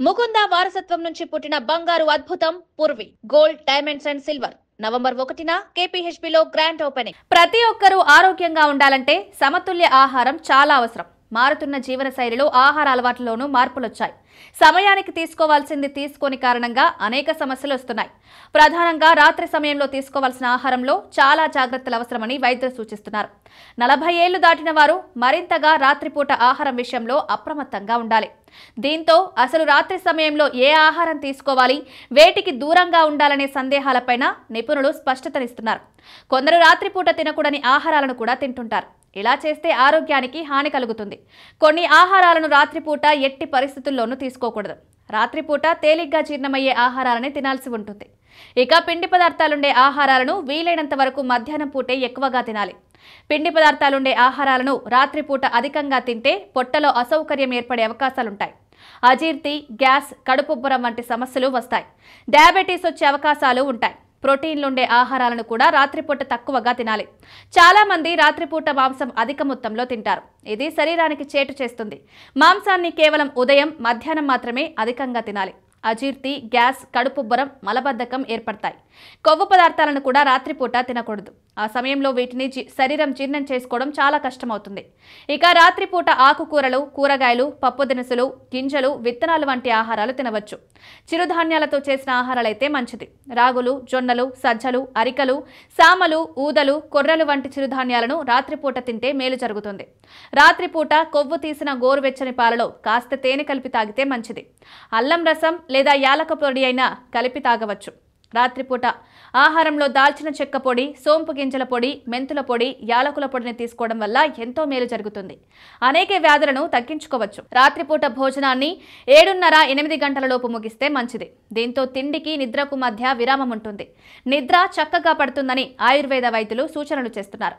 ముకుంద వారసత్వం నుంచి పుట్టిన బంగారు అద్భుతం Purvi gold diamonds and silver November 1న కేపీహెచ్బీలో గ్రాండ్ ఓపెనింగ్. ప్రతి ఒక్కరూ ఆరోగ్యంగా ఉండాలంటే సమతుల్య ఆహారం చాలా అవసరం. మారుతున్న జీవన శైలిలో ఆహార అలవాట్లలోనూ మార్పులొచ్చాయి. సమయానికి తీసుకోవాల్సింది తీసుకోని కారణంగా అనేక సమస్యలు వస్తున్నాయి. ప్రధానంగా రాత్రి సమయంలో తీసుకోవాల్సిన ఆహారంలో చాలా జాగ్రత్తలు అవసరమని వైద్యులు సూచిస్తున్నారు. 40 ఏళ్లు దాటిన వారు మరింతగా రాత్రిపూట ఆహారం విషయంలో అప్రమత్తంగా ఉండాలి. దీంతో అసలు రాత్రి సమయంలో ఏ ఆహారం తీసుకోవాలి, వేటికి దూరంగా ఉండాలనే సందేహాలపైన నిపుణులు స్పష్టతనిస్తున్నారు. కొందరు రాత్రిపూట తినకూడని ఆహారాలను కూడా తింటుంటారు. ఇలా చేస్తే ఆరోగ్యానికి హాని కలుగుతుంది. కొన్ని ఆహారాలను రాత్రిపూట ఎట్టి పరిస్థితుల్లోనూ తీసుకోకూడదు. రాత్రిపూట తేలిగ్గా జీర్ణమయ్యే ఆహారాలని తినాల్సి ఉంటుంది. ఇక పిండి పదార్థాలుండే ఆహారాలను వీలైనంత వరకు మధ్యాహ్నం పూటే ఎక్కువగా తినాలి. పిండి పదార్థాలుండే ఆహారాలను రాత్రిపూట అధికంగా తింటే పొట్టలో అసౌకర్యం ఏర్పడే అవకాశాలుంటాయి. అజీర్తి, గ్యాస్, కడుపుబ్బరం వంటి సమస్యలు వస్తాయి. డయాబెటీస్ వచ్చే అవకాశాలు ఉంటాయి. ప్రోటీన్లుండే ఆహారాలను కూడా రాత్రిపూట తక్కువగా తినాలి. చాలా మంది రాత్రిపూట మాంసం అధిక మొత్తంలో తింటారు. ఇది శరీరానికి చేటు చేస్తుంది. మాంసాన్ని కేవలం ఉదయం, మధ్యాహ్నం మాత్రమే అధికంగా తినాలి. అజీర్తి, గ్యాస్, కడుపుబ్బరం, మలబద్ధకం ఏర్పడతాయి. కొవ్వు పదార్థాలను కూడా రాత్రిపూట తినకూడదు. ఆ సమయంలో వీటిని శరీరం జీర్ణం చేసుకోవడం చాలా కష్టమవుతుంది. ఇక రాత్రిపూట ఆకుకూరలు, కూరగాయలు, పప్పు దినుసులు, గింజలు, విత్తనాలు వంటి ఆహారాలు తినవచ్చు. చిరుధాన్యాలతో చేసిన ఆహారాలైతే మంచిది. రాగులు, జొన్నలు, సజ్జలు, అరికలు, సామలు, ఊదలు, కొర్రలు వంటి చిరుధాన్యాలను రాత్రిపూట తింటే మేలు జరుగుతుంది. రాత్రిపూట కొవ్వు తీసిన గోరువెచ్చని పాలలో కాస్త తేనె కలిపి తాగితే మంచిది. అల్లం రసం లేదా యాలక పొడి అయినా కలిపి తాగవచ్చు. రాత్రిపూట ఆహారంలో దాల్చిన చెక్క పొడి, సోంపు గింజల పొడి, మెంతుల పొడి, యాలకుల పొడిని తీసుకోవడం వల్ల ఎంతో మేలు జరుగుతుంది. అనేక వ్యాధులను తగ్గించుకోవచ్చు. రాత్రిపూట భోజనాన్ని 7:30-8 గంటలలోపు ముగిస్తే మంచిది. దీంతో తిండికి నిద్రకు మధ్య విరామం ఉంటుంది. నిద్ర చక్కగా పడుతుందని ఆయుర్వేద వైద్యులు సూచనలు చేస్తున్నారు.